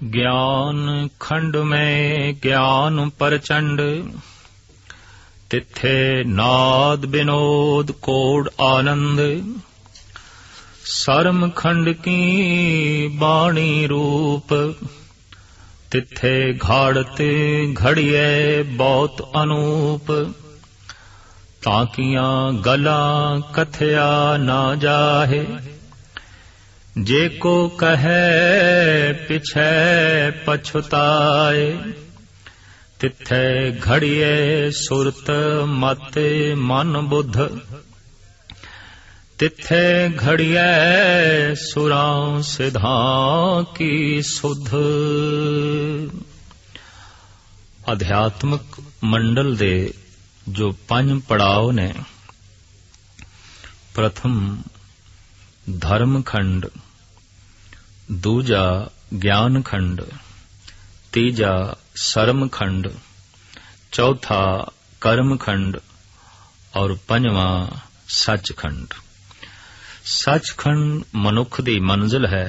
ज्ञान खंड में ज्ञान प्रचंड, तिथे नाद विनोद कोड आनंद। सरम खंड की बाणी रूप, तिथे घाड़ते घड़िए बहुत अनूप। ताकियां गला कथया ना जाहे, जेको कहे पिछे पछुताए। तिथे घड़िए सुरत मत मन बुध, तिथे घड़िए सुरां सिधां की सुध। अध्यात्मक मंडल दे जो 5 पड़ाव ने, प्रथम धर्म खंड, दूजा ज्ञान खंड, तीजा सरम खंड, चौथा कर्म खंड और 5वां सच खंड। सच खंड मनुख दी मंजिल है।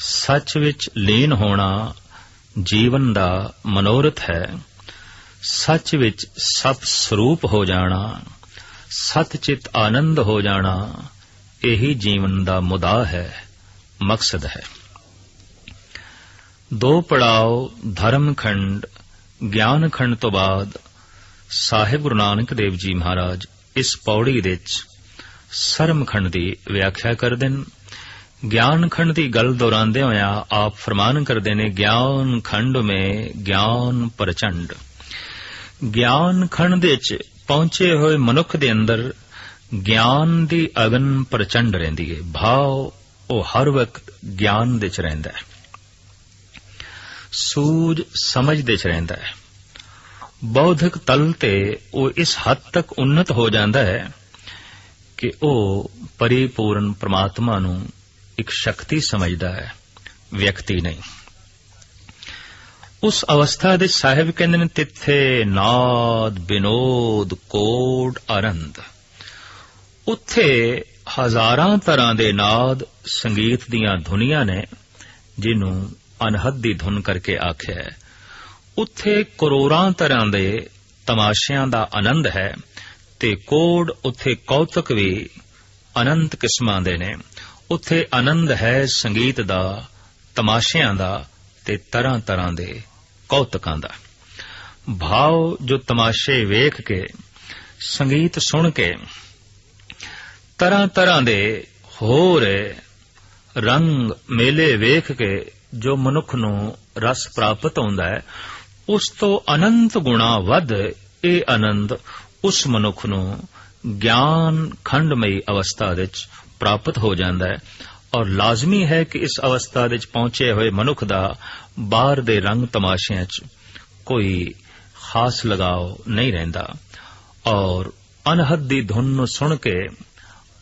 सच विच लीन होना जीवन दा मनोरथ है। सच विच सत स्वरूप हो जाना, सतचित आनंद हो जाना, यही जीवन दा मुदा है, मकसद है। 2 पड़ाव धर्म खंड ज्ञान खंड तो बाद साहिब गुरु नानक देव जी महाराज इस पौड़ी विच सरम खंड की व्याख्या करदे न। ज्ञान खंड की गल दोहरांदे होया आप फरमान करदे ने, ज्ञान खंड में ज्ञान प्रचंड। ज्ञान खंड विच पहुंचे हुए मनुख दे अंदर ज्ञान दी अगन प्रचंड रहिंदी है। भाव वो हर वक्त ज्ञान दे च रहिंदा है, सूझ समझ दे च रहिंदा है। बौद्धिक तल ते वो इस हद तक उन्नत हो जाता है कि वो परिपूर्ण परमात्मा नूं एक शक्ति समझदा है, व्यक्ति नहीं। उस अवस्था दे साहिब कहंदे ने, तिथे नाद विनोद कोड आनंद। उत्थे हजारां तरह दे नाद संगीत दियां धुनियां ने, जिन्हों अनहद दी धुन करके आख्या है। उत्थे करोड़ां तरह दे तमाशियां दा आनंद है, ते कोड उत्थे कौतक भी अनंत किस्मां दे ने। उत्थे आनंद है संगीत दा, तमाशियां दा ते तरह तरह दे कौतकां दा। भाव जो तमाशे वेख के, संगीत सुन के, तरह तरह दे होर रंग मेले वेख के जो मनुख नूं रस प्राप्त होंदा है, उस तो अनंत गुणा वध ये आनंद उस मनुख नूं ज्ञान खंडमई अवस्था विच प्राप्त हो जाता है। और लाजमी है कि इस अवस्था विच पहुंचे हुए मनुख दा बाहर दे रंग तमाशियां च कोई खास लगाव नहीं रहिंदा, और अनहद दी धुन नूं सुन के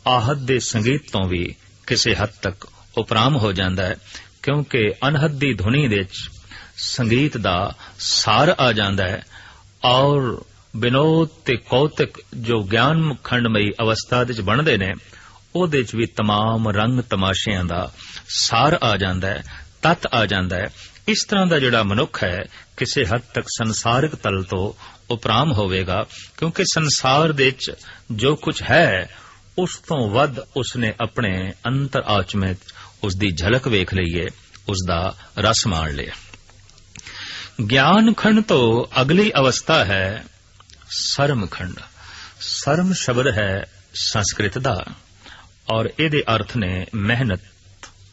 आहद दे संगीत तो भी किसी हद तक उपराम हो जाता है, क्योंकि अनहद दी धुनी विच संगीत दा सार आ जाता है। और विनोद ते कौतक जो ज्ञान खंडमई अवस्था विच बनदे ने, ਉਹਦੇ ਚ भी तमाम रंग तमाशियां दा सार आ जाता है, तत आ जाता है। इस तरह का जिहड़ा मनुख है किसी हद तक संसारिक तल तो उपराम होवेगा, क्योंकि संसार दे च जो कुछ है उस तो वध उसने अपने अंतर आत्मा उसकी झलक वेख लई है, उसका रस माण लिया। ज्ञान खंड तो अगली अवस्था है सरम खंड। सरम शब्द है संस्कृत दा, और इहदे अर्थ ने मेहनत,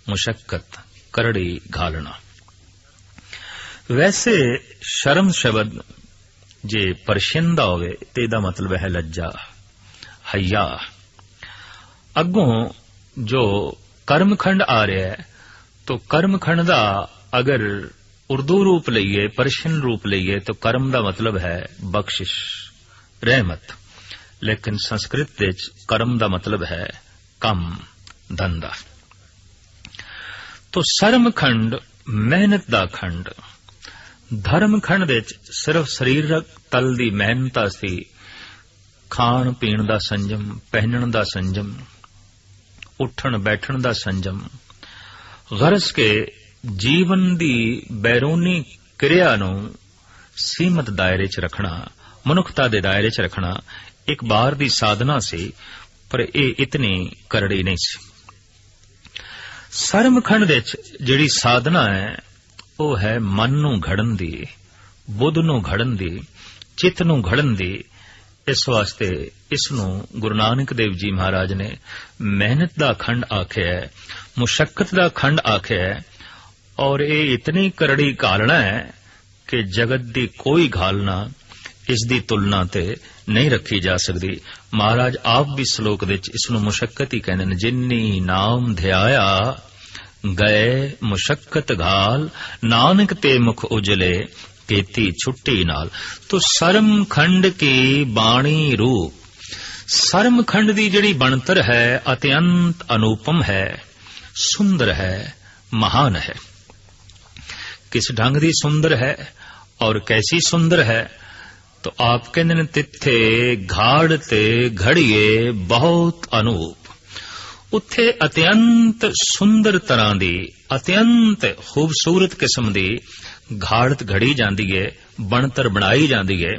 मुशक्कत, करड़ी घालना। वैसे शर्म शब्द जे परशियन दा होवे ते दा मतलब है लज्जा, हया। अगों जो कर्मखंड आ रहा है, तो कर्मखंड दा अगर उर्दू रूप लईए, परशियन रूप लईए, तो कर्म दा मतलब है बख्शिश, रहमत। लेकिन संस्कृत विच कर्म दा मतलब है कम, धंधा। तो सरम खंड मेहनत दा खंड। धर्म खंड विच सिर्फ शरीरक तल दी मेहनता सी, खाण पीण दा संजम, पहनण दा संजम, उठण बैठण दा संजम, गरज के ਜੀਵਨ ਦੀ ਬੈਰੂਨੀ ਕਿਰਿਆ ਨੂੰ ਸੀਮਤ ਦਾਇਰੇ 'ਚ ਰੱਖਣਾ, ਮਨੁੱਖਤਾ ਦੇ ਦਾਇਰੇ 'ਚ ਰੱਖਣਾ ਇੱਕ ਬਾਰ ਦੀ ਸਾਧਨਾ ਸੀ, ਪਰ ਇਹ ਇਤਨੀ ਕਰੜੀ ਨਹੀਂ ਸੀ। ਸਰਮਖੰਡ ਵਿੱਚ ਜਿਹੜੀ ਸਾਧਨਾ ਹੈ ਉਹ ਹੈ ਮਨ ਨੂੰ ਘੜਨ ਦੀ, ਬੁੱਧ ਨੂੰ ਘੜਨ ਦੀ, ਚਿੱਤ ਨੂੰ ਘੜਨ ਦੀ। ਇਸ ਵਾਸਤੇ ਇਸ ਨੂੰ ਗੁਰੂ ਨਾਨਕ ਦੇਵ ਜੀ ਮਹਾਰਾਜ ਨੇ ਮਿਹਨਤ ਦਾ ਖੰਡ ਆਖਿਆ ਹੈ, ਮੁਸ਼ੱਕਤ ਦਾ ਖੰਡ ਆਖਿਆ ਹੈ। ਔਰ ਇਹ ਇਤਨੀ ਕਰੜੀ ਘਾਲਣਾ ਹੈ ਕਿ ਜਗਤ ਦੀ ਕੋਈ ਘਾਲਣਾ ਇਸ ਦੀ ਤੁਲਨਾ ਤੇ ਨਹੀਂ ਰੱਖੀ ਜਾ ਸਕਦੀ। ਮਹਾਰਾਜ ਆਪ ਵੀ ਸ਼ਲੋਕ ਵਿੱਚ ਇਸ ਨੂੰ ਮੁਸ਼ੱਕਤ ਹੀ ਕਹਿੰਦੇ ਨੇ। ਜਿਨੀ ਨਾਮ ਧਿਆਇਆ ਗਏ ਮੁਸ਼ੱਕਤ ਘਾਲ, ਨਾਨਕ ਤੇ ਮੁਖ ਉਜਲੇ ਕੀਤੀ ਛੁੱਟੀ ਨਾਲ। ਤੋ ਸਰਮਖੰਡ ਕੀ ਬਾਣੀ ਰੂਪ, ਸਰਮਖੰਡ ਦੀ ਜਿਹੜੀ ਬਣਤਰ ਹੈ ਅਤਿਅੰਤ ਅਨੂਪਮ ਹੈ, ਸੁੰਦਰ ਹੈ, ਮਹਾਨ ਹੈ। किस ढंग दी सुंदर है और कैसी सुंदर है? तो आप कहते हैं तिथे घाड़ ते घड़िए बहुत अनूप। उत्थे अत्यंत सुंदर तरह दी, अत्यंत खूबसूरत किस्म दी घाड़त घड़ी जाती है, बनतर बनाई जाती है।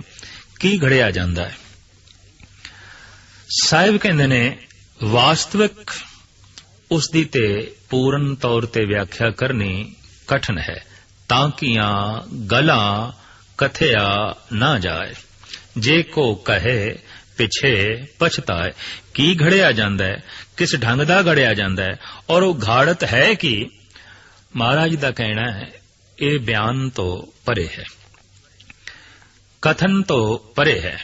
की घड़िया जाता है? साहिब कहते ने वास्तविक उसदी ते पूर्ण तौर ते व्याख्या करनी कठिन है। तांकियां गलां कथया ना जाए, जे को कहे पिछे पछताए। की घड़िया जांदा है, किस ढंग दा घड़िया जांदा है और वो घाड़त है कि? महाराज दा कहना है ये बयान तो परे है, कथन तो परे है।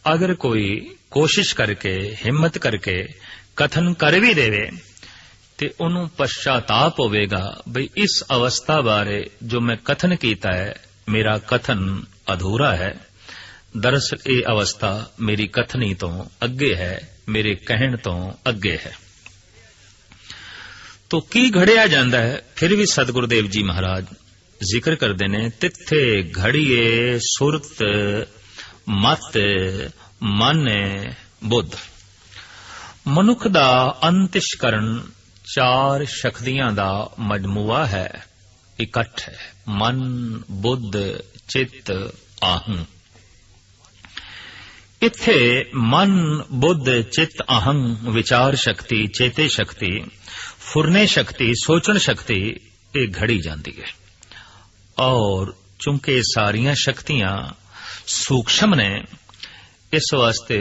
अगर कोई कोशिश करके हिम्मत करके कथन कर भी देवे ते उन्होंने पश्चाताप होवेगा बई इस अवस्था बारे जो मैं कथन कीता है मेरा कथन अधूरा है। दरअसल ये अवस्था मेरी कथनी तो अगे है, मेरे कहण तो अगे है। तो की घड़िया जांदा है? फिर भी सतगुरुदेव जी महाराज जिक्र करते ने तिथे घड़िए सुरत मत मन बुद्ध। मनुख दा अंतिशकरण चार शक्तियां दा मजमूआ है, इकट्ठ है। मन बुद्ध चित्त आहं। इत्थे मन बुद्ध चित्त आहं विचार शक्ति, चेते शक्ति, फुरने शक्ति, सोचण शक्ति ये घड़ी जाती है। और चूंकि सारियां शक्तियां सूक्ष्म ने इस वास्ते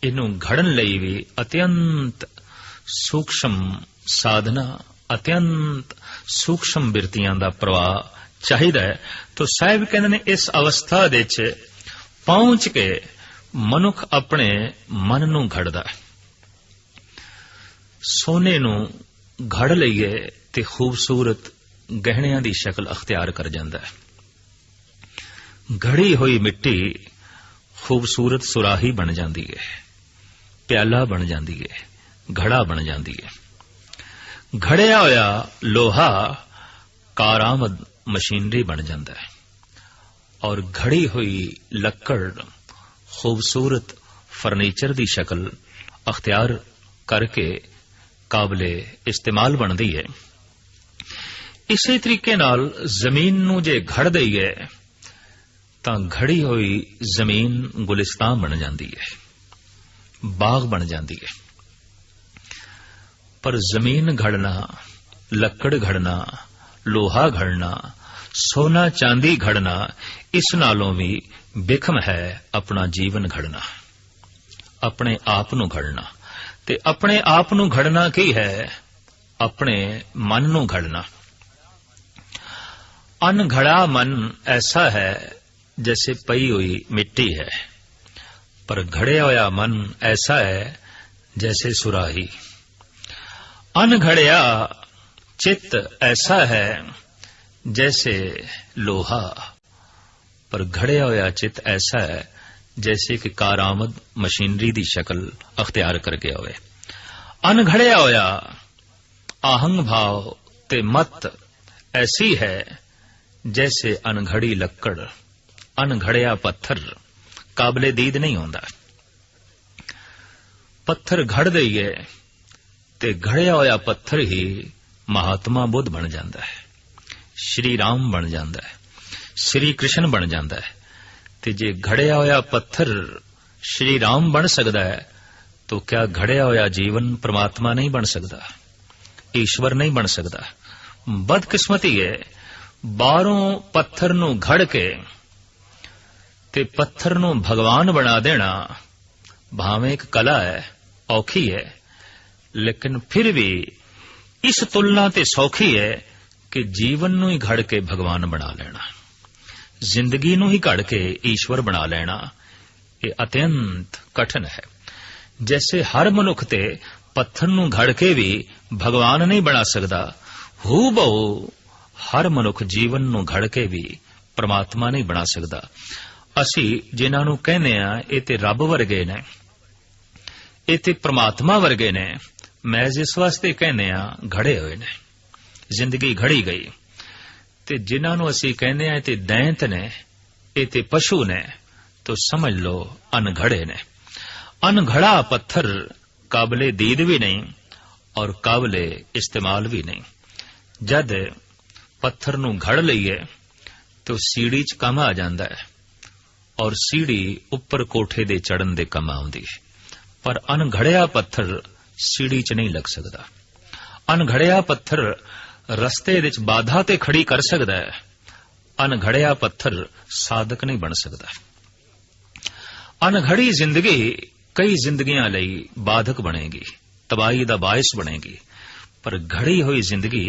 इनू घड़न लई भी अत्यंत सूक्ष्म साधना, अत्यंत सूक्ष्म बिरतियां दा प्रवाह चाहिदा है। तो साहिब कहते ने इस अवस्था दे च पहुंच के मनुख अपने मन नू घड़दा है। सोने नू घड़ लईए ते खूबसूरत गहणियां दी शक्ल अख्तियार कर जांदा है। घड़ी हुई मिट्टी खूबसूरत सुराही बन जाती है, प्याला बन जाती है, घड़ा बन जाती है। घड़िया होया लोहा कारामद मशीनरी बन जाता है। और घड़ी हुई लक्कड़ खूबसूरत फर्नीचर की शक्ल अख्तियार करके काबले इस्तेमाल बनती है। इसी तरीके नाल जमीन नू जे घड़ दईए तां घड़ी हुई जमीन गुलिस्तान बन जाती है, बाग बन जाती है। पर जमीन घड़ना, लकड़ घड़ना, लोहा घड़ना, सोना चांदी घड़ना इस नालों भी बिखम है अपना जीवन घड़ना, अपने आप नू घड़ना। ते अपने आप नू घड़ना की है? अपने मन नू घड़ना। अनघड़ा मन ऐसा है जैसे पई हुई मिट्टी है, पर घड़े होया मन ऐसा है जैसे सुराही। अनघड़या चित्त ऐसा है जैसे लोहा, पर घड़या होया चित्त ऐसा है जैसे कि कारामद मशीनरी दी शक्ल अख्तियार कर गया होवे। अनघड़या होया आहंग भाव ते मत ऐसी है जैसे अनघड़ी लक्कड़, अनघड़या पत्थर काबले दीद नहीं होंदा। पत्थर घड़ दईए ते घड़िया होया पत्थर ही महात्मा बुद्ध बन जाता है। ਸ਼੍ਰੀ ਰਾਮ ਬਣ ਜਾਂਦਾ ਹੈ, ਸ਼੍ਰੀ ਕ੍ਰਿਸ਼ਨ ਬਣ ਜਾਂਦਾ ਹੈ। ਤੇ ਜੇ ਘੜਿਆ ਹੋਇਆ ਪੱਥਰ ਸ਼੍ਰੀ ਰਾਮ ਬਣ ਸਕਦਾ ਹੈ तो क्या घड़िया होया जीवन परमात्मा नहीं बन सकता, ईश्वर नहीं बन सकता? बदकिस्मती है बाहरों पत्थर नूं घड़ के ते पत्थर नूं भगवान बना देना भावें एक कला है, औखी है, लेकिन फिर भी इस तुलना ते सौखी है कि जीवन नूं ही घड़ के भगवान बना लेना, जिंदगी नूं ही घड़ के ईश्वर बना लेना, ये अत्यंत कठिन है। जैसे हर मनुख ते पत्थर नूं घड़ के भी भगवान नहीं बना सकता, हू बहु हर मनुख जीवन नूं घड़ के भी परमात्मा नहीं बना सकता। असी जिन्हां नूं कहने आ ये ते रब वर्गे ने, ये ते परमात्मा वर्गे ने, महज इस वास्ते कहने आ घड़े हुए ने, जिंदगी घड़ी गई। ते जिन्हां नूं असी कहने आ ते दैंत ने, ये ते पशु ने, तो समझ लो अनघड़े ने। अनघड़ा पत्थर काबले दीद भी नहीं और काबले इस्तेमाल भी नहीं। जद पत्थर नूं घड़ लईए तो सीढ़ी च काम आ जांदा है और सीढ़ी उपर कोठे दे चढ़न दे काम आउंदी है, पर अनघड़िया पत्थर सीढ़ी च नहीं लग सकदा। अनघड़िया पत्थर रस्ते विच बाधा ते खड़ी कर सकदा है, अनघड़िया पत्थर साधक नहीं बन सकदा। अनघड़ी जिंदगी कई जिंदगियां लई बाधक बनेगी, तबाही दा बायस बनेगी, पर घड़ी हुई जिंदगी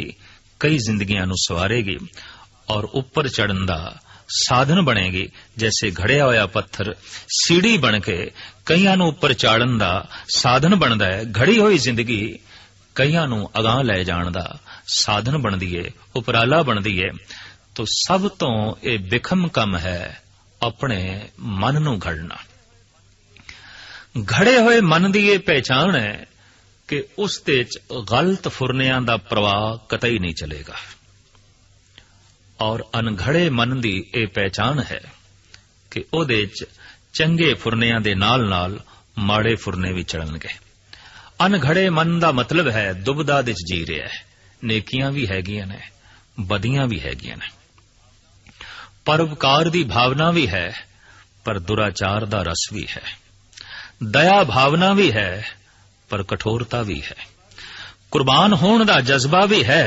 कई जिंदगियां नूं सवारेगी और उपर चढ़न दा साधन बनेगी। जैसे घड़िया होया पत्थर सीढ़ी बन के कईयां नूं उपर चाड़न दा साधन बनदा है, घड़ी हुई जिंदगी कईयां नूं अगां लै जाण दा साधन बनदी है, उपराला बनदी है। तो सब तो ये बिखम कम है अपने मन नूं घड़ना। घड़े हुए मन की यह पहचान है कि उस दे गलत फुरनियां दा प्रवाह कतई नहीं चलेगा, और अनघड़े मन की यह पहचान है कि उहदे च चंगे फुरनियां दे नाल नाल माड़े फुरने भी चढ़नगे। अनघड़े मन का मतलब है दुबदा दे जी रहा है, नेकियां भी हैगियां ने, बदियां भी हैगियां ने, परोपकार की भावना भी है, पर दुराचार का रस भी है, दया भावना भी है, पर कठोरता भी है, कुर्बान होने का जज्बा भी है,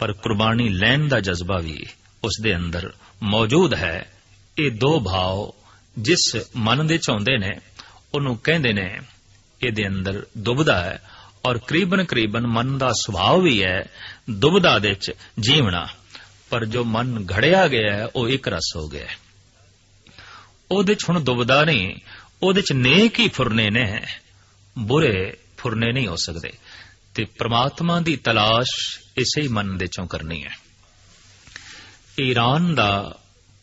पर कुर्बानी लैन का जज्बा भी उसके अंदर मौजूद है। ये दो भाव जिस मन दे चाहुंदे ने उन्होंने कहंदे ने इहदे अंदर दुबदा है, और करीबन करीबन मन का सुभाव भी है दुबदा दे च जीवना, पर जो मन घड़िया गया है वह एक रस हो गया है। उहदे च हुण दुबदा नहीं, उहदे च नेक ही फुरने ने, बुरे फुरने नहीं हो सकते। ते परमात्मा दी तलाश इसे ही मन दे चों करनी है। ईरान दा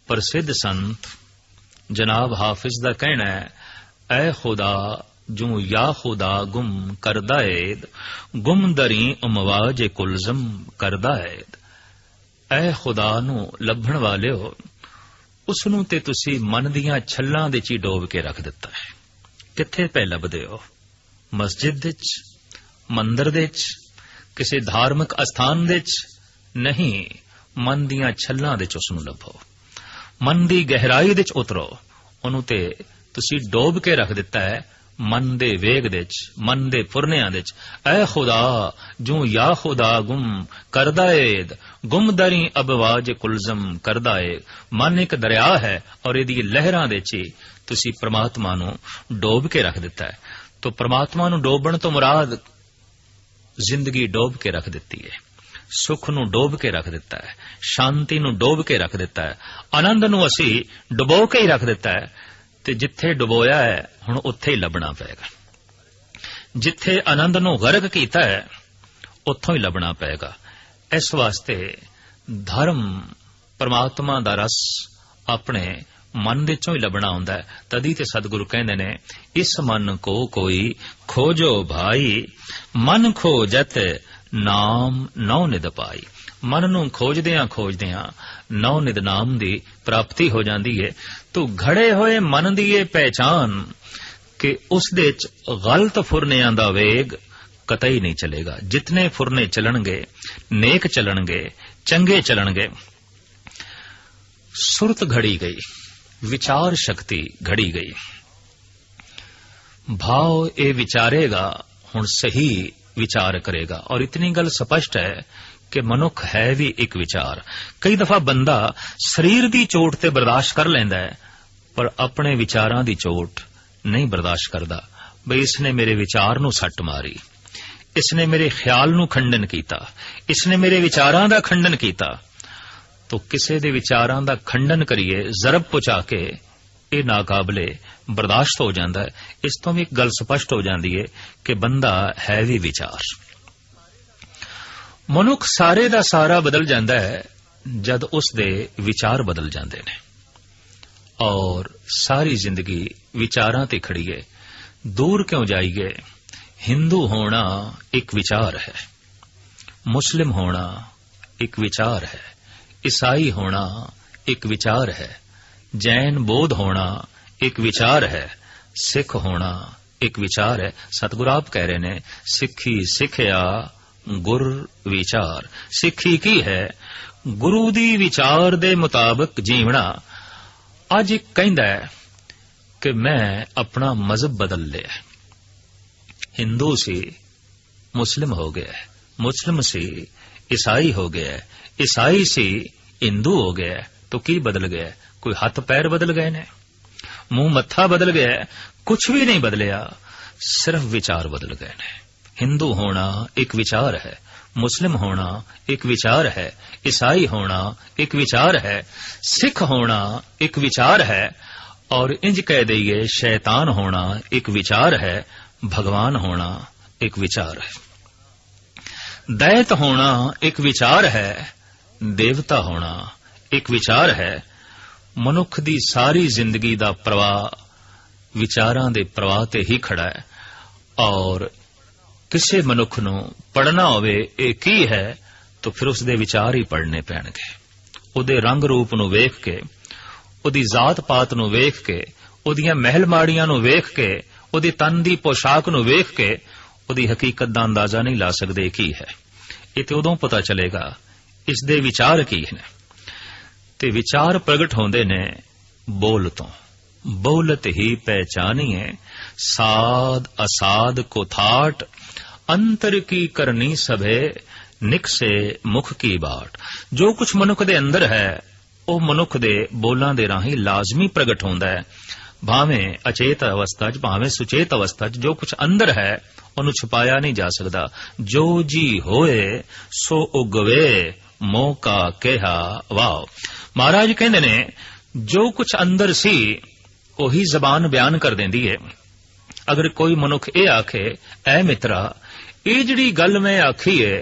प्रसिद्ध संत जनाब हाफिज दा कहना है, ऐ खुदा जू या खुदा गुम करदा ऐद, गुम दरी उमवाज कुलजम करदा ऐद। ऐ खुदा नू लभण वालिओ, उसनू ते तुसी मन दियां छल्लां दे ची डोब के रख दिता है। किथे पै लभदे हो? मस्जिद विच, मंदिर दे च, किसी धार्मिक अस्थान दे च नहीं, मन दियां छल्लां दे च उसनू लभो, मन दी गहराई दे च उतरो, उन्हों ते तुसी डोब के रख दिता है मन दे वेग दे च, मन दे फुरनियां दे च। ऐ खुदा जू या खुदा गुम करदा ऐद, गुम दरी अबवाज कुलजम करदा ऐद। मन एक दरिया है और इहदी लहरां दे च तुसी परमात्मा नू डोब के रख दिता है। तो परमात्मा नू डोबण तो मुराद जिंदगी डोब के रख दिती है, सुख नू डोब के रख दिता है, शांति नू डोब के रख दिता है, आनंद नू असी डुबो के ही रख दिता है। ते जिथे डुबोया है हुण उत्थे ही लभना पेगा, जिथे आनंद नू गर्क कीता है उत्थों ही लभना पेगा। इस वास्ते धर्म परमात्मा दा रस अपने मन दे चों ही लभना हुंदा है। तदी ते सतगुरु कहंदे ने, इस मन को कोई खोजो भाई, मन खोजत नाम नौ निद पाई। मन नू खोजदियां नौ निद नाम दी प्राप्ति हो जाती है। तो घड़े होए मन दी ये पहचान कि उस दे च गलत फुरनियां दा वेग कतई नहीं चलेगा। जितने फुरने चलणगे नेक चलणगे, ਚੰਗੇ ਚੱਲਣਗੇ। ਸੁਰਤ ਘੜੀ ਗਈ, ਵਿਚਾਰ ਸ਼ਕਤੀ ਘੜੀ ਗਈ। ਭਾਵ ਇਹ ਵਿਚਾਰੇਗਾ, ਹੁਣ ਸਹੀ ਵਿਚਾਰ ਕਰੇਗਾ। ਔਰ ਇਤਨੀ ਗੱਲ ਸਪਸ਼ਟ ਹੈ ਕਿ ਮਨੁੱਖ ਹੈ ਵੀ ਇੱਕ ਵਿਚਾਰ। ਕਈ ਦਫਾ ਬੰਦਾ ਸਰੀਰ ਦੀ ਚੋਟ ਤੇ ਬਰਦਾਸ਼ਤ ਕਰ ਲੈਂਦਾ ਹੈ, ਪਰ ਆਪਣੇ ਵਿਚਾਰਾਂ ਦੀ ਚੋਟ ਨਹੀਂ ਬਰਦਾਸ਼ਤ ਕਰਦਾ। ਬਈ ਇਸਨੇ ਮੇਰੇ ਵਿਚਾਰ ਨੂੰ ਸੱਟ ਮਾਰੀ, ਇਸਨੇ ਮੇਰੇ ਖਿਆਲ ਨੂੰ ਖੰਡਨ ਕੀਤਾ, ਇਸਨੇ ਮੇਰੇ ਵਿਚਾਰਾਂ ਦਾ ਖੰਡਨ ਕੀਤਾ। ਤੋ ਕਿਸੇ ਦੇ ਵਿਚਾਰਾਂ ਦਾ ਖੰਡਨ ਕਰੀਏ, ਜ਼ਰਬ ਪਹੁੰਚਾ ਕੇ, ਇਹ ਨਾਕਾਬਲੇ ਬਰਦਾਸ਼ਤ ਹੋ ਜਾਂਦਾ ਹੈ। ਇਸ ਤੋਂ ਵੀ ਇੱਕ ਗੱਲ ਸਪਸ਼ਟ ਹੋ ਜਾਂਦੀ ਹੈ ਕਿ ਬੰਦਾ ਹੈ ਵੀ ਵਿਚਾਰ। ਮਨੁੱਖ ਸਾਰੇ ਦਾ ਸਾਰਾ ਬਦਲ ਜਾਂਦਾ ਹੈ ਜਦ ਉਸ ਦੇ ਵਿਚਾਰ ਬਦਲ ਜਾਂਦੇ ਨੇ। ਔਰ ਸਾਰੀ ਜ਼ਿੰਦਗੀ ਵਿਚਾਰਾਂ ਤੇ ਖੜੀ ਹੈ। ਦੂਰ ਕਿਉਂ ਜਾਈਏ? ਹਿੰਦੂ ਹੋਣਾ ਇੱਕ ਵਿਚਾਰ ਹੈ, ਮੁਸਲਿਮ ਹੋਣਾ ਇੱਕ ਵਿਚਾਰ ਹੈ, ਈਸਾਈ ਹੋਣਾ ਇੱਕ ਵਿਚਾਰ ਹੈ, ਜੈਨ ਬੌਧ ਹੋਣਾ ਇੱਕ ਵਿਚਾਰ ਹੈ, ਸਿੱਖ ਹੋਣਾ ਇੱਕ ਵਿਚਾਰ ਹੈ। ਸਤਿਗੁਰੂ ਆਪ ਕਹਿ ਰਹੇ ਨੇ, ਸਿੱਖੀ ਸਿੱਖਿਆ ਗੁਰ ਵਿਚਾਰ। ਸਿੱਖੀ ਕੀ ਹੈ? ਗੁਰੂ ਦੀ ਵਿਚਾਰ ਦੇ ਮੁਤਾਬਕ ਜੀਵਣਾ। ਅੱਜ ਇੱਕ ਕਹਿੰਦਾ ਹੈ ਕਿ ਮੈਂ ਆਪਣਾ ਮਜ਼ਹਬ ਬਦਲ ਲਿਆ। ਹਿੰਦੂ ਸੀ, ਮੁਸਲਿਮ ਹੋ ਗਿਆ, ਮੁਸਲਿਮ ਸੀ, ਈਸਾਈ ਹੋ ਗਿਆ, ਈਸਾਈ ਸੀ, ਹਿੰਦੂ ਹੋ ਗਿਆ। तो की बदल गया? कोई हथ पैर बदल गए ने, मुंह मत्था बदल गया? कुछ भी नहीं बदलिया, सिर्फ विचार बदल गए ने। हिंदू होना एक विचार है, मुस्लिम होना एक विचार है, ईसाई होना एक विचार है, सिख होना एक विचार है, और इंज कह दइए शैतान होना एक विचार है, भगवान होना एक विचार है, दैत होना एक विचार है, देवता होना एक विचार है। मनुख दी सारी जिंदगी दा प्रवाह विचारां दे प्रवाह ते ही खड़ा है। और किसी मनुख नूं पढ़ना होवे ये की है तो फिर उसदे विचार ही पढ़ने पैणगे। उहदे रंग रूप नूं वेख के, उहदी जात पात नूं वेख के, उहदियां महल माड़ियां नूं वेख के, उहदी तन दी पोशाक नूं वेख के उहदी हकीकत दा अंदाजा नहीं ला सकदे की है। ये ते उदों पता चलेगा इसदे विचार की ने। ते विचार प्रगट होंदे ने बोल तो, बोलत ही पहचानिए साध असाध को थाट, अंतर की करनी सभे निक से मुख की बाट। जो कुछ मनुख दे अंदर है वो मनुख दे बोलां दे राही लाजमी प्रगट होंदा है। भावें अचेत अवस्था च भावें सुचेत अवस्था च जो कुछ अंदर है उन्हें छुपाया नहीं जा सकता। जो जी होए सो उगवे मौका कहा वाह। महाराज कहते ने जो कुछ अंदर सी वही जबान बयान कर देंदी है। अगर कोई मनुख ये आखे ऐ मित्रा ये जिहड़ी गल मैं आखी है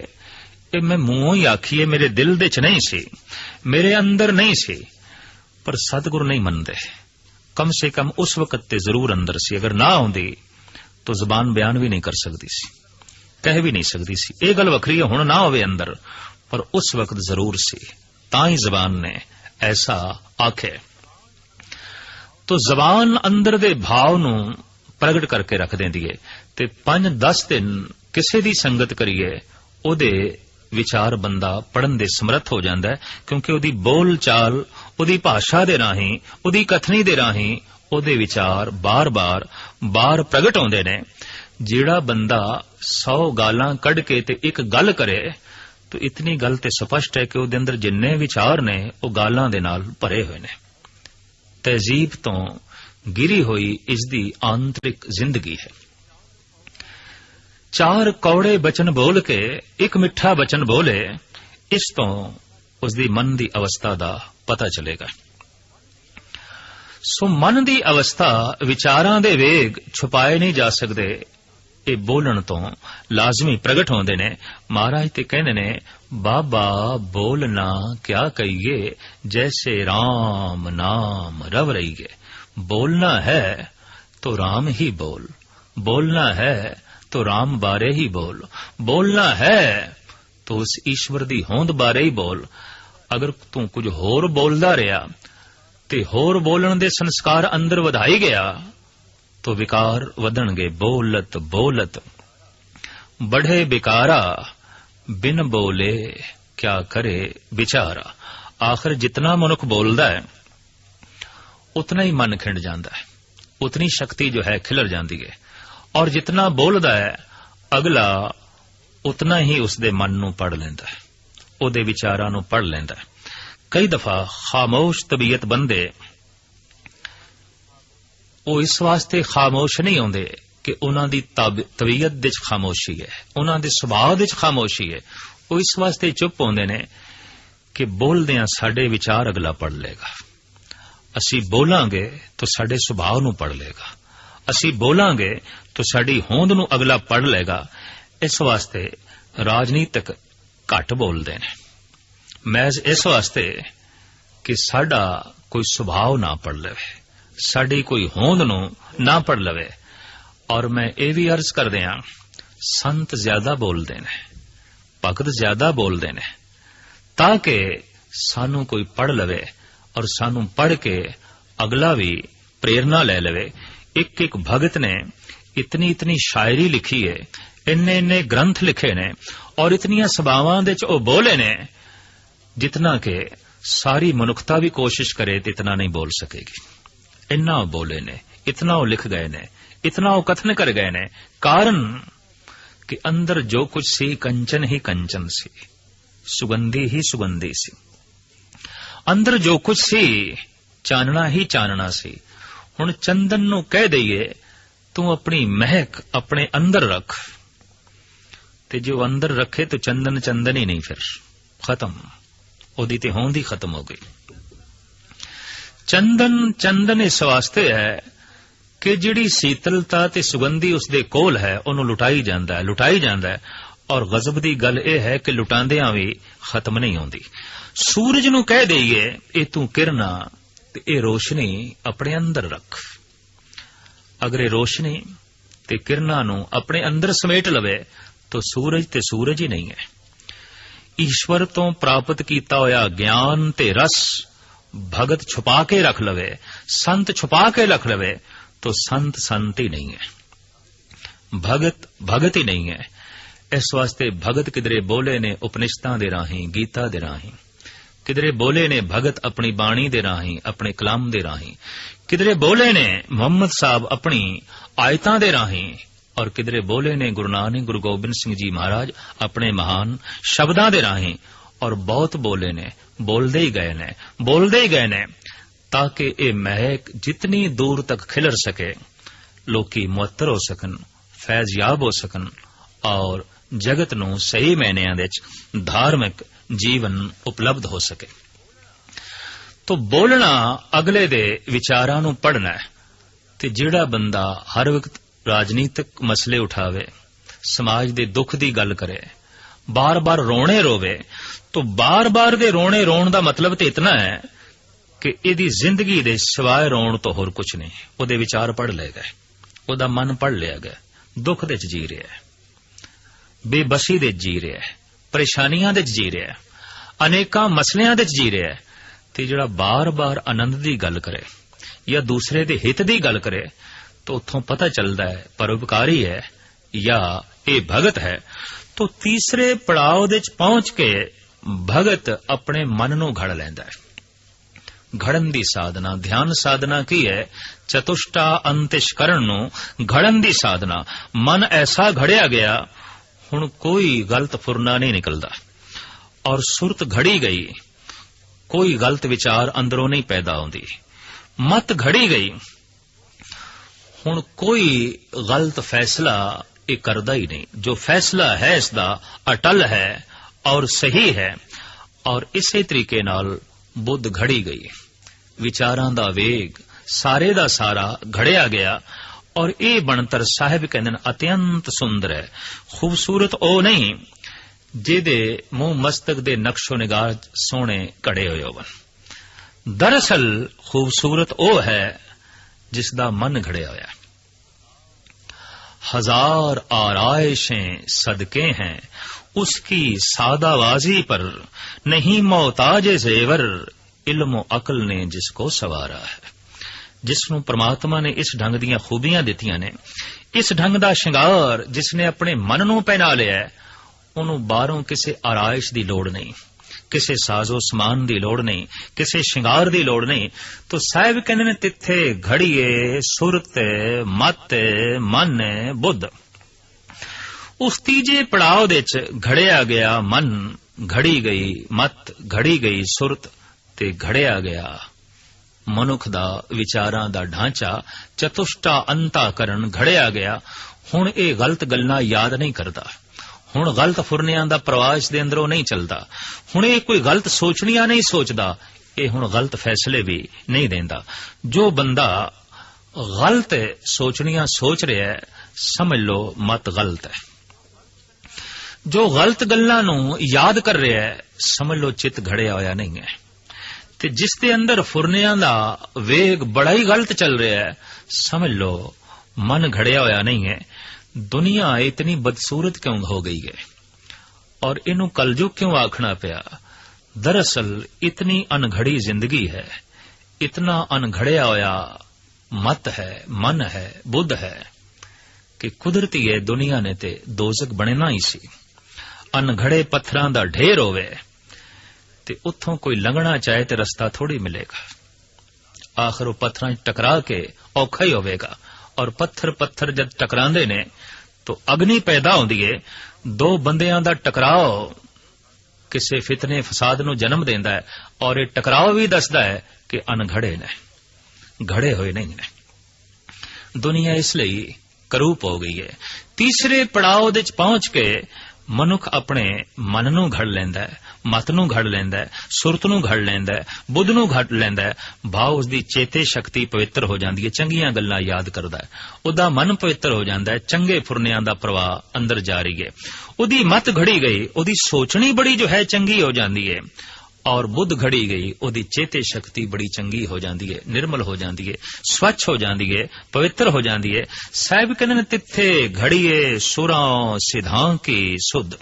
ये मैं मूंहों ही आखी है, मेरे दिल दे च नहीं सी, मेरे अंदर नहीं सी, पर सतगुरु नहीं मनदे। कम से कम उस वक्त ते जरूर अंदर सी, अगर ना होंदी तो जबान बयान भी नहीं कर सकती सी, कह भी नहीं सकती सी। ये गल वखरी है हुण ना होवे अंदर, पर उस वक्त जरूर सी, तां ही जबान ने ऐसा आखे। तो जबान अंदर दे भाव नूं प्रगट करके रख देंदी है। ते 5-10 दिन किसी दी संगत करिए ओदे विचार बंदा पढ़न दे समर्थ हो जाता है, क्योंकि ओदी बोल चाल, ओदी भाषा दे राही, ओदी कथनी दे राही ओदे विचार बार बार बार प्रगट होंदे ने। जिहड़ा बंदा 100 गालां कढ के ते एक गल करे तो इतनी गल ते स्पष्ट है कि ओदे अंदर जिन्ने विचार ने वो गालां दे नाल भरे हुए ने। तहजीब तो गिरी हुई इसदी आंतरिक जिंदगी है। 4 कौड़े बचन बोल के एक मिठा बचन बोले, इस तो उसदी मन दी अवस्था दा पता चलेगा। सो मन दी अवस्था विचारां दे वेग छुपाए नहीं जा सकते, ये बोलण तो लाजमी प्रगट होंदे ने। महाराज ते कहंदे ने बाबा बोलना क्या कहिए, जैसे राम नाम रव रहिए। बोलना है तो राम ही बोल, बोलना है तो राम बारे ही बोल, बोलना है तो उस ईश्वर दी होंद बारे ही बोल। अगर तू कुछ होर बोलदा रहा ते होर बोलण दे संस्कार अंदर वधाई गया तो विकार वधणगे। बोलत बोलत बढ़े बिकारा, बिन बोले क्या करे विचारा। आखिर जितना मनुख बोलदा है उतना ही मन खिंड जाता है, उतनी शक्ति जो है खिलर जाती है, और जितना बोलदा है अगला उतना ही उसदे मन नूं पढ़ लैंदा है, उहदे विचारां नूं पढ़ लैंदा है। कई दफा खामोश तबीयत बंदे वो इस वास्ते खामोश नहीं होंदे कि उन्हां दी तबीयत दे च खामोशी है, उन्हां दे सुभाव दे च खामोशी है। वो इस वास्ते चुप होंदे ने कि बोलदियां साडे विचार अगला पढ़ लेगा, असी बोलांगे तो साडे सुभाव नूं पढ़ लेगा, असी बोलांगे तो साडी होंद नूं अगला पढ़ लेगा। इस वास्ते राजनीतिक घट बोलते हैं, महज इस वास्ते कि साडा कोई सुभाव ना पढ़ लवे, साडी कोई होंद नूं ना पढ़ लवे। और मैं ये भी अर्ज कर दिया, संत ज्यादा बोलते हैं, भगत ज्यादा बोलते हैं, ताकि सानू कोई पढ़ लवे और सानू पढ़ के अगला भी प्रेरणा ले लवे। एक एक भगत ने इतनी इतनी शायरी लिखी है, इन्ने इन्ने ग्रंथ लिखे ने, और इतनियां सभावां दे च ओ बोले ने जितना के सारी मनुखता भी कोशिश करे तो इतना नहीं बोल सकेगी। इन्ना ओ बोले ने, इतना ओ लिख गए ने, इतना ओ कथन कर गए ने, कारण कि अंदर जो कुछ सी कंचन ही कंचन सी, सुगंधी ही सुगंधी सी। अंदर जो कुछ सी चानना ही चानना सी। हुण चंदन नूं कह दईए तू अपनी महक अपने अंदर रख, ते जो अंदर रखे तो चंदन चंदन ही नहीं, फिर खत्म, ओदी ते होंद ही खत्म हो गई। चंदन चंदन इस वास्ते है कि जिहड़ी शीतलता ते सुगंधी उसदे कोल है उहनूं लुटाई जांदा है, लुटाई जांदा है। और गजब दी गल यह है कि लुटांदियां भी खत्म नहीं होंदी। सूरज नूं कह दईए ए तू किरणा ते ए रोशनी अपने अंदर रख, अगर ये रोशनी ते किरणा नूं अपने अंदर समेट लवे तो सूरज ते सूरज ही नहीं है। ईश्वर तो प्राप्त कीता होया ज्ञान ते रस भगत छुपा के रख लवे, संत छुपा के रख लवे तो संत संत ही नहीं है, भगत भगत ही नहीं है। इस वास्ते भगत किधरे बोले ने उपनिषदां दे राहीं, गीता दे राहीं, किधरे बोले ने भगत अपनी बाणी दे राहीं, अपने कलाम दे राहीं, किधरे बोले ने मोहम्मद साहब अपनी आयतां दे राहीं, और किधरे बोले ने गुरु नानक गुरु गोबिंद सिंह जी महाराज अपने महान शब्दां दे राहीं। और बहुत बोले ने, बोलदे ही गए ने, बोलदे ही गए ने, ताकि ये महक जितनी दूर तक खिलर सके, लोकी मुअत्तर हो सकन, फैज़याब हो सकन, और जगत नूं सही मायनिਆਂ विच धार्मिक जीवन उपलब्ध हो सके। तो बोलना अगले दे विचारां नूं पढ़ना है। ते जिहड़ा बंदा हर वक्त राजनीतिक मसले उठावे, समाज दे दुख दी गल करे, बार बार रोने रोवे, तो बार बार दे रोने रोण दा मतलब तो इतना है कि इहदी जिंदगी दे सिवाय रोण तो होर कुछ नहीं। उहदे विचार पढ़ ले गए, उहदा मन पढ़ लिया गया, दुख दे च जी रहा है, बेबसी दे जी रहा है, परेशानियां दे जी रहा है, अनेकां मसलियां दे जी रहा है। ते जिहड़ा बार बार आनंद दी गल करे या दूसरे दे हित दी गल करे तो उत्थों पता चलता है परोपकारी है या ये भगत है। तो तीसरे पड़ाव दे पहुंच के भगत अपने मन नूं घड़ लैंदा है। घड़न दी साधना, ध्यान साधना की है, चतुष्टा अंतिशकरण नूं घड़न दी साधना। मन ऐसा घड़िया गया हुण कोई गलत फुरना नहीं निकलदा, और सुरत घड़ी गई, कोई गलत विचार अंदरों नहीं पैदा होंदी। मत घड़ी गई, हुण कोई गलत फैसला ये करदा ही नहीं। जो फैसला है इसदा अटल है और सही है। और इसे तरीके नाल बुद्ध घड़ी गई, विचारां दा वेग सारे दा सारा घड़िया गया। और ये बनतर साहिब कहंदे अत्यंत सुंदर है। खूबसूरत ओ नहीं जिहदे मुंह मस्तक दे नक्शो निगाह सोहणे घड़े होए होवन। दरअसल खूबसूरत ओ है जिसदा मन घड़िया होया। हजार आराइशें सदके हैं उसकी सादावाजी पर, नहीं मोहताज ज़ेवर, इल्म अकल ने जिसको सवारा है। जिसनों परमात्मा ने इस ढंग दीयां खूबियां दित्तियां ने, इस ढंग दा शिंगार जिसने अपने मन नूं पहना लिया है, ਉਹਨੂੰ ਬਾਹਰੋਂ ਕਿਸੇ ਆਰਾਇਸ਼ ਦੀ ਲੋੜ ਨਹੀਂ, ਕਿਸੇ ਸਾਜ਼ੋ ਸਮਾਨ ਦੀ ਲੋੜ ਨਹੀਂ, ਕਿਸੇ ਸ਼ਿੰਗਾਰ ਦੀ ਲੋੜ ਨਹੀਂ। ਤੋ ਸਾਹਿਬ ਕਹਿੰਦੇ ਨੇ ਤਿੱਥੇ ਘੜੀਏ ਸੁਰਤ ਮਤ ਮਨ ਬੁੱਧ। ਉਸ ਤੀਜੇ ਪੜਾਅ ਦੇ ਚ ਘੜਿਆ ਗਿਆ ਮਨ, ਘੜੀ ਗਈ ਮਤ, ਘੜੀ ਗਈ ਸੁਰਤ ਤੇ ਘੜਿਆ ਗਿਆ ਮਨੁੱਖ ਦਾ ਵਿਚਾਰਾਂ ਦਾ ਢਾਂਚਾ, ਚਤੁਸ਼ਟਾ ਅੰਤਾਕਰਨ ਘੜਿਆ ਗਿਆ। ਹੁਣ ਇਹ ਗਲਤ ਗੱਲਾਂ ਯਾਦ ਨਹੀਂ ਕਰਦਾ, ਹੁਣ ਗਲਤ ਫੁਰਨਿਆਂ ਦਾ ਪ੍ਰਵਾਸ ਦੇ ਅੰਦਰੋਂ ਨਹੀਂ ਚੱਲਦਾ, ਹੁਣ ਇਹ ਕੋਈ ਗਲਤ ਸੋਚਣੀਆਂ ਨਹੀਂ ਸੋਚਦਾ, ਇਹ ਹੁਣ ਗਲਤ ਫੈਸਲੇ ਵੀ ਨਹੀਂ ਦਿੰਦਾ। ਜੋ ਬੰਦਾ ਗਲਤ ਸੋਚਣੀਆਂ ਸੋਚ ਰਿਹਾ ਹੈ, ਸਮਝ ਲਓ ਮਤ ਗਲਤ ਹੈ। ਜੋ ਗਲਤ ਗੱਲਾਂ ਨੂੰ ਯਾਦ ਕਰ ਰਿਹਾ ਹੈ, ਸਮਝ ਲਓ ਚਿੱਤ ਘੜਿਆ ਹੋਇਆ ਨਹੀਂ ਹੈ। ਤੇ ਜਿਸ ਦੇ ਅੰਦਰ ਫੁਰਨਿਆਂ ਦਾ ਵੇਗ ਬੜਾ ਹੀ ਗਲਤ ਚੱਲ ਰਿਹਾ ਹੈ, ਸਮਝ ਲਓ ਮਨ ਘੜਿਆ ਹੋਇਆ ਨਹੀਂ ਹੈ। ਦੁਨੀਆ ਇਤਨੀ ਬਦਸੂਰਤ ਕਿਉਂ ਹੋ ਗਈ ਹੈ ਔਰ ਇਹਨੂੰ ਕਲਯੁਗ ਕਿਉਂ ਆਖਣਾ ਪਿਆ? ਦਰਅਸਲ ਇਤਨੀ ਅਣਘੜੀ ਜ਼ਿੰਦਗੀ ਹੈ, ਇਤਨਾ ਅਣਘੜਿਆ ਹੋਇਆ ਮਤ ਹੈ, ਮਨ ਹੈ, ਬੁੱਧ ਹੈ ਕਿ ਕੁਦਰਤੀ ਹੈ ਦੁਨੀਆ ਨੇ ਤੇ ਦੋਜ਼ਖ ਬਣਨਾ ਹੀ ਸੀ। ਅਣਘੜੇ ਪੱਥਰਾਂ ਦਾ ਢੇਰ ਹੋਵੇ ਤੇ ਉੱਥੋਂ ਕੋਈ ਲੰਘਣਾ ਚਾਹੇ ਤੇ ਰਸਤਾ ਥੋੜੀ ਮਿਲੇਗਾ। ਆਖਰ ਉਹ ਪੱਥਰਾਂ 'ਚ ਟਕਰਾ ਕੇ ਔਖਾ ਹੀ ਹੋਵੇਗਾ। ਔਰ ਪੱਥਰ ਜਦ ਟਕਰਾਉਂਦੇ ਨੇ ਤਾਂ ਅਗਨੀ ਪੈਦਾ ਹੁੰਦੀ ਹੈ। ਦੋ ਬੰਦਿਆਂ ਦਾ ਟਕਰਾਓ ਕਿਸੇ ਫਿਤਨੇ ਫਸਾਦ ਨੂੰ ਜਨਮ ਦਿੰਦਾ ਹੈ ਔਰ ਇਹ ਟਕਰਾਓ ਵੀ ਦੱਸਦਾ ਹੈ ਕਿ ਅਣਘੜੇ ਨੇ, ਘੜੇ ਹੋਏ ਨਹੀਂ ਨੇ। ਦੁਨੀਆ ਇਸ ਲਈ ਕਰੂਪ ਹੋ ਗਈ ਹੈ। ਤੀਸਰੇ ਪੜਾਅ ਦੇ ਚ ਪਹੁੰਚ ਕੇ ਮਨੁੱਖ ਆਪਣੇ ਮਨ ਨੂੰ ਘੜ ਲੈਂਦਾ ਹੈ, ਮਤ ਨੂੰ ਘੜ ਲੈਂਦਾ ਹੈ, ਸੁਰਤ ਨੂੰ ਘੜ ਲੈਂਦਾ ਹੈ, ਬੁੱਧ ਨੂੰ ਘੜ ਲੈਂਦਾ ਹੈ। ਭਾਵ ਉਸਦੀ ਚੇਤੇ ਸ਼ਕਤੀ ਪਵਿੱਤਰ ਹੋ ਜਾਂਦੀ ਹੈ, ਚੰਗੀਆਂ ਗੱਲਾਂ ਯਾਦ ਕਰਦਾ ਹੈ, ਉਹਦਾ ਮਨ ਪਵਿੱਤਰ ਹੋ ਜਾਂਦਾ ਹੈ, ਚੰਗੇ ਫੁਰਨਿਆਂ ਦਾ ਪ੍ਰਵਾਹ ਅੰਦਰ ਜਾ ਰਹੀ ਹੈ। ਉਹਦੀ ਮਤ ਘੜੀ ਗਈ, ਉਹਦੀ ਸੋਚਣੀ ਬੜੀ ਜੋ ਹੈ ਚੰਗੀ ਹੋ ਜਾਂਦੀ ਹੈ ਔਰ ਬੁੱਧ ਘੜੀ ਗਈ, ਉਹਦੀ ਚੇਤੇ ਸ਼ਕਤੀ ਬੜੀ ਚੰਗੀ ਹੋ ਜਾਂਦੀ ਹੈ, ਨਿਰਮਲ ਹੋ ਜਾਂਦੀ ਹੈ, ਸਵੱਛ ਹੋ ਜਾਂਦੀ ਹੈ, ਪਵਿੱਤਰ ਹੋ ਜਾਂਦੀ ਹੈ। ਸਾਹਿਬ ਕਹਿੰਦੇ ਨੇ ਤਿੱਥੇ ਘੜੀਏ ਸੁਰਾਂ ਸਿਧਾਂ ਕੀ ਸੁਧ।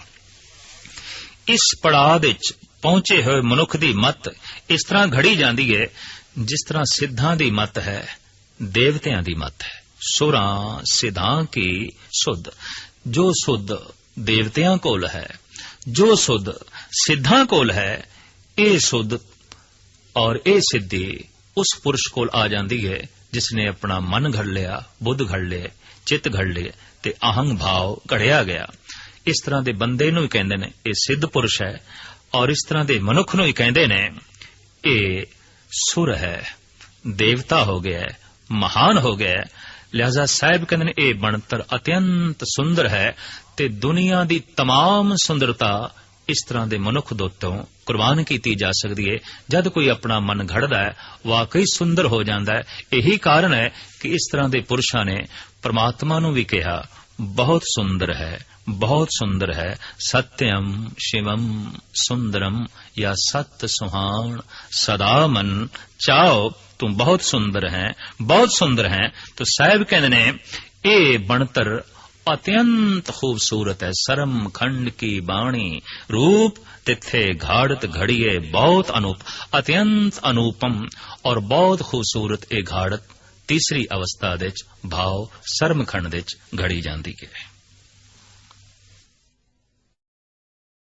ਇਸ ਪੜਾਅ ਵਿੱਚ ਪਹੁੰਚੇ ਹੋਏ ਮਨੁੱਖ ਦੀ ਮਤ ਇਸ ਤਰ੍ਹਾਂ ਘੜੀ ਜਾਂਦੀ ਹੈ ਜਿਸ ਤਰ੍ਹਾਂ ਸਿੱਧਾਂ ਦੀ ਮਤ ਹੈ, ਦੇਵਤਿਆਂ ਦੀ ਮਤ ਹੈ। ਸੁਰਾਂ ਸਿਧਾਂ ਕੀ ਸੁਧ। ਜੋ ਸੁਧ ਦੇਵਤਿਆਂ ਕੋਲ ਹੈ, ਜੋ ਸੁਧ ਸਿੱਧਾਂ ਕੋਲ ਹੈ, ਇਹ ਸੁਧ ਔਰ ਇਹ ਸਿੱਧੀ ਉਸ ਪੁਰਸ਼ ਕੋਲ ਆ ਜਾਂਦੀ ਹੈ ਜਿਸ ਨੇ ਆਪਣਾ ਮਨ ਘੜ ਲਿਆ, ਬੁੱਧ ਘੜ ਲਿਆ, ਚਿੱਤ ਘੜ ਲਿਆ ਤੇ ਅਹੰਗ ਭਾਵ ਘੜਿਆ ਗਿਆ। ਇਸ ਤਰ੍ਹਾਂ ਦੇ ਬੰਦੇ ਨੂੰ ਹੀ ਕਹਿੰਦੇ ਨੇ ਇਹ ਸਿੱਧ ਪੁਰਸ਼ ਹੈ ਔਰ ਇਸ ਤਰ੍ਹਾਂ ਦੇ ਮਨੁੱਖ ਨੂੰ ਹੀ ਕਹਿੰਦੇ ਨੇ ਇਹ ਸੁਰ ਹੈ, ਦੇਵਤਾ ਹੋ ਗਿਆ, ਮਹਾਨ ਹੋ ਗਿਆ। ਲਿਹਾਜ਼ਾ ਸਾਹਿਬ ਕਹਿੰਦੇ ਨੇ ਇਹ ਬਣਤਰ ਅਤਿਅੰਤ ਸੁੰਦਰ ਹੈ ਤੇ ਦੁਨੀਆ ਦੀ तमाम ਸੁੰਦਰਤਾ ਇਸ ਤਰ੍ਹਾਂ ਦੇ ਮਨੁੱਖ ਦੇ ਉੱਤੋਂ ਕੁਰਬਾਨ ਕੀਤੀ ਜਾ ਸਕਦੀ ਹੈ। ਜਦ ਕੋਈ ਆਪਣਾ ਮਨ ਘੜਦਾ ਹੈ ਵਾਕਈ ਸੁੰਦਰ ਹੋ ਜਾਂਦਾ ਹੈ। ਇਹੀ ਕਾਰਨ ਹੈ ਕਿ ਇਸ ਤਰ੍ਹਾਂ ਦੇ ਪੁਰਸ਼ਾਂ ਨੇ ਪਰਮਾਤਮਾ ਨੂੰ ਵੀ ਕਿਹਾ ਬਹੁਤ ਸੁੰਦਰ ਹੈ, ਬਹੁਤ ਸੁੰਦਰ ਹੈ। ਸਤਿਅਮ ਸ਼ਿਵਮ ਸੁੰਦਰਮ ਜਾਂ ਸਤ ਸੁਹਾਣ ਸਦਾ ਮਨ ਚਾਓ, ਤੂੰ ਬਹੁਤ ਸੁੰਦਰ ਹੈ, ਬਹੁਤ ਸੁੰਦਰ ਹੈ। ਤਾਂ ਸਾਹਿਬ ਕਹਿੰਦੇ ਨੇ ਇਹ ਬਣਤਰ अत्यंत खूबसूरत है। सरम खंड की बाणी रूप तिथे घाड़त घड़िए बहुत अनूप। अत्यंत अनूपम और बहुत खूबसूरत ये घाड़त तीसरी अवस्था दे भाव सरम खंड दे घड़ी जाती है।